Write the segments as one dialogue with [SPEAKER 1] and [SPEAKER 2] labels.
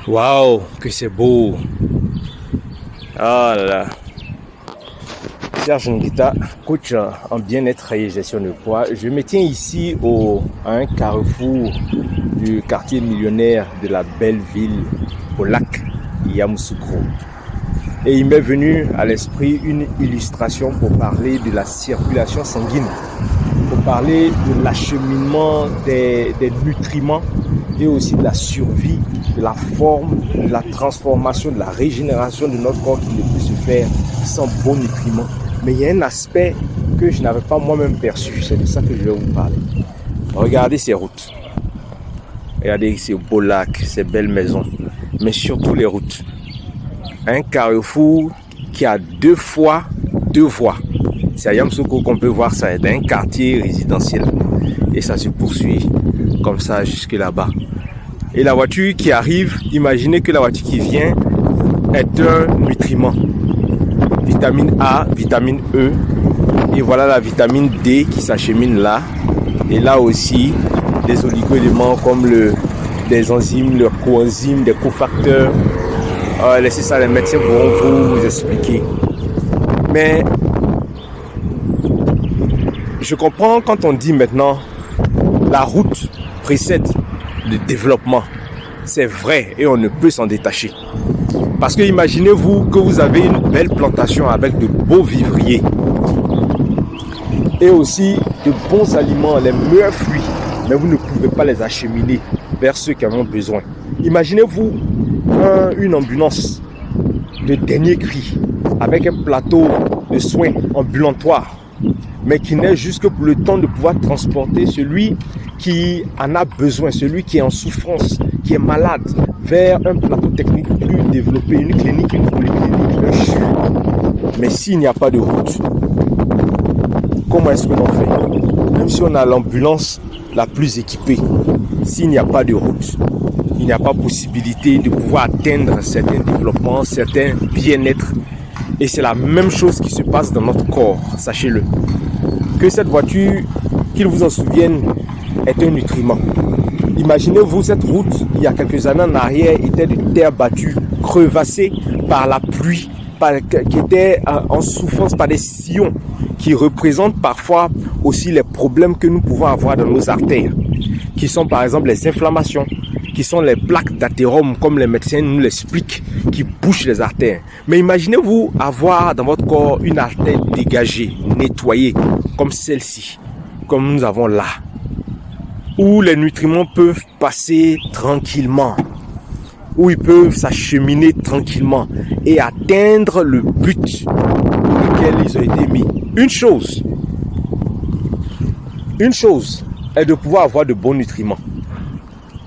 [SPEAKER 1] Waouh, que c'est beau. Ah là là. Serge Nguita, coach en bien-être et gestion de poids. Je me tiens ici à un carrefour du quartier millionnaire de la belle ville au lac Yamoussoukro. Et il m'est venu à l'esprit une illustration pour parler de la circulation sanguine, pour parler de l'acheminement des nutriments et aussi de la survie, de la forme, de la transformation, de la régénération de notre corps qui ne peut se faire sans bons nutriments. Mais il y a un aspect que je n'avais pas moi-même perçu, c'est de ça que je vais vous parler. Regardez ces routes, regardez ces beaux lacs, ces belles maisons, mais surtout les routes. Un carrefour qui a deux voies. C'est à Yamoussoukro qu'on peut voir ça, c'est un quartier résidentiel. Et ça se poursuit comme ça jusque là-bas. Et la voiture qui arrive, imaginez que la voiture qui vient est un nutriment. Vitamine A, vitamine E. Et voilà la vitamine D qui s'achemine là. Et là aussi, des oligo-éléments comme des enzymes, les coenzymes, des cofacteurs. Laissez ça, les médecins pourront vous expliquer. Mais je comprends quand on dit maintenant la route précède le développement. C'est vrai et on ne peut s'en détacher. Parce que imaginez-vous que vous avez une belle plantation avec de beaux vivriers et aussi de bons aliments, les meilleurs fruits, mais vous ne pouvez pas les acheminer vers ceux qui en ont besoin. Imaginez-vous une ambulance de dernier cri avec un plateau de soins ambulatoires, mais qui n'est juste que pour le temps de pouvoir transporter celui qui en a besoin, celui qui est en souffrance, qui est malade, vers un plateau technique plus développé, une clinique, une polyclinique, un CHU. Mais s'il n'y a pas de route, comment est-ce que l'on fait? Même si on a l'ambulance la plus équipée, s'il n'y a pas de route, il n'y a pas possibilité de pouvoir atteindre certains développements, certains bien-être. Et c'est la même chose qui se passe dans notre corps, sachez-le. Que cette voiture, qu'il vous en souvienne, est un nutriment. Imaginez-vous cette route, il y a quelques années en arrière, était de terre battue, crevassée par la pluie, qui était en souffrance par des sillons, qui représentent parfois aussi les problèmes que nous pouvons avoir dans nos artères, qui sont par exemple les inflammations, qui sont les plaques d'athérome, comme les médecins nous l'expliquent, qui bouchent les artères. Mais imaginez-vous avoir dans votre corps une artère dégagée, nettoyée, comme celle-ci, comme nous avons là, où les nutriments peuvent passer tranquillement, où ils peuvent s'acheminer tranquillement et atteindre le but pour lequel ils ont été mis. Une chose est de pouvoir avoir de bons nutriments.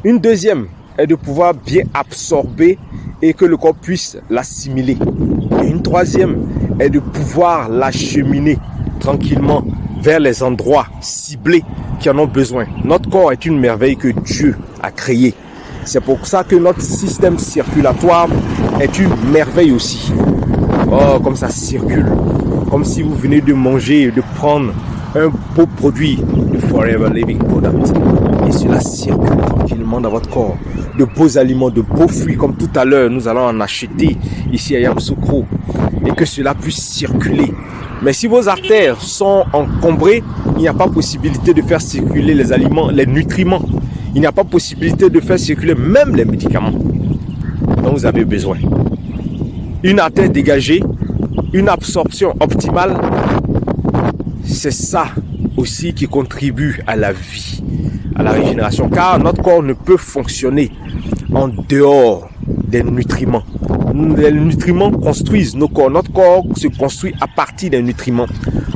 [SPEAKER 1] Une deuxième est de pouvoir bien absorber et que le corps puisse l'assimiler. Et une troisième est de pouvoir l'acheminer tranquillement vers les endroits ciblés qui en ont besoin. Notre corps est une merveille que Dieu a créée. C'est pour ça que notre système circulatoire est une merveille aussi. Oh, comme ça circule. Comme si vous venez de manger, de prendre un beau produit de Forever Living Product. Et cela circule tranquillement dans votre corps. De beaux aliments, de beaux fruits, comme tout à l'heure, nous allons en acheter ici à Yamoussoukro. Et que cela puisse circuler. Mais si vos artères sont encombrées, il n'y a pas possibilité de faire circuler les aliments, les nutriments. Il n'y a pas possibilité de faire circuler même les médicaments dont vous avez besoin. Une artère dégagée, une absorption optimale, c'est ça aussi qui contribue à la vie, à la régénération. Car notre corps ne peut fonctionner en dehors des nutriments. Les nutriments construisent nos corps. Notre corps se construit à partir des nutriments.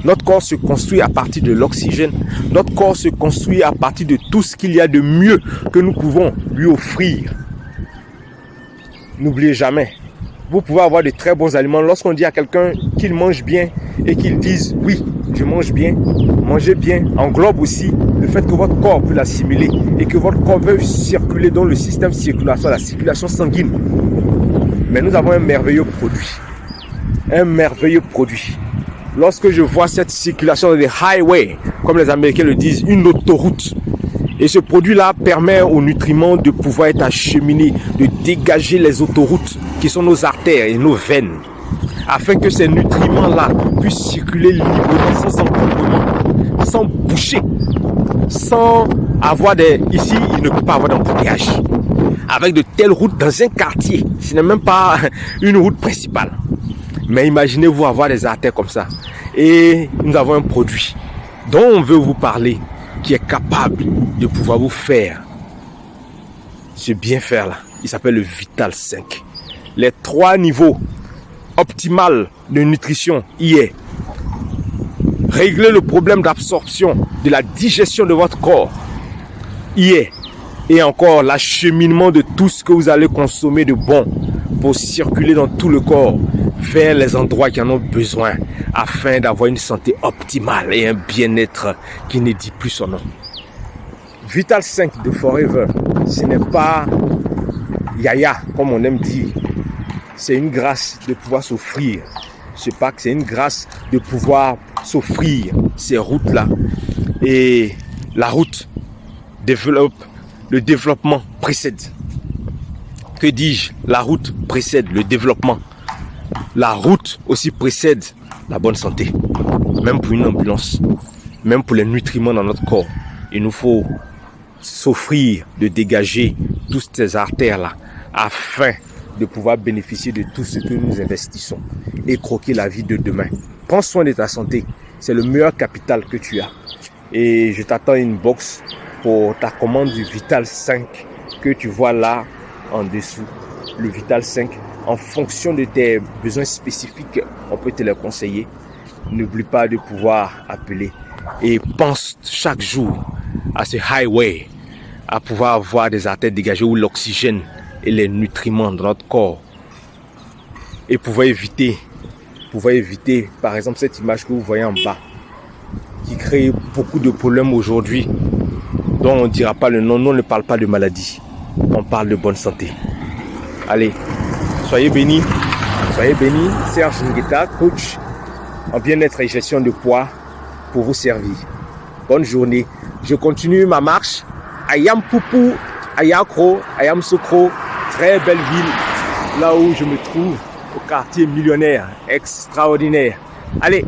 [SPEAKER 1] Notre corps se construit à partir de l'oxygène. Notre corps se construit à partir de tout ce qu'il y a de mieux que nous pouvons lui offrir. N'oubliez jamais, vous pouvez avoir de très bons aliments. Lorsqu'on dit à quelqu'un qu'il mange bien et qu'il dise « oui, je mange bien », manger bien englobe aussi le fait que votre corps peut l'assimiler et que votre corps peut circuler dans le système circulatoire, la circulation sanguine. Mais nous avons un merveilleux produit. Un merveilleux produit. Lorsque je vois cette circulation des highways, comme les Américains le disent, une autoroute, Et ce produit-là permet aux nutriments de pouvoir être acheminés, de dégager les autoroutes qui sont nos artères et nos veines, afin que ces nutriments-là puissent circuler librement, sans encombrement, sans boucher, sans avoir des... Ici, il ne peut pas avoir d'embouteillage. Avec de telles routes dans un quartier, ce n'est même pas une route principale. Mais imaginez-vous avoir des artères comme ça. Et nous avons un produit dont on veut vous parler, qui est capable de pouvoir vous faire ce bien-faire-là. Il s'appelle le Vital 5. Les 3 niveaux optimaux de nutrition y est. Régler le problème d'absorption, de la digestion de votre corps y est. Et encore l'acheminement de tout ce que vous allez consommer de bon pour circuler dans tout le corps vers les endroits qui en ont besoin afin d'avoir une santé optimale et un bien-être qui ne dit plus son nom. Vital 5 de Forever, ce n'est pas yaya comme on aime dire. C'est une grâce de pouvoir s'offrir ce pack, c'est une grâce de pouvoir s'offrir ces routes-là. Et la route développe, le développement précède. Que dis-je? La route précède le développement. La route aussi précède la bonne santé. Même pour une ambulance, même pour les nutriments dans notre corps, il nous faut s'offrir de dégager toutes ces artères-là afin de pouvoir bénéficier de tout ce que nous investissons et croquer la vie de demain. Prends soin de ta santé, c'est le meilleur capital que tu as. Et je t'attends une box pour ta commande du Vital 5 que tu vois là en dessous. Le Vital 5, en fonction de tes besoins spécifiques, on peut te les conseiller. N'oublie pas de pouvoir appeler et pense chaque jour à ce highway, à pouvoir avoir des artères dégagées où l'oxygène et les nutriments dans notre corps et pouvoir éviter par exemple cette image que vous voyez en bas qui crée beaucoup de problèmes aujourd'hui dont on ne dira pas le nom. Nous on ne parle pas de maladie, on parle de bonne santé. Allez, soyez bénis, Serge Ngueta, coach en bien-être et gestion de poids pour vous servir. Bonne journée, je continue ma marche. Ayam Poupou, Ayakro, Ayam Sokro, très belle ville, là où je me trouve, au quartier millionnaire, extraordinaire. Allez!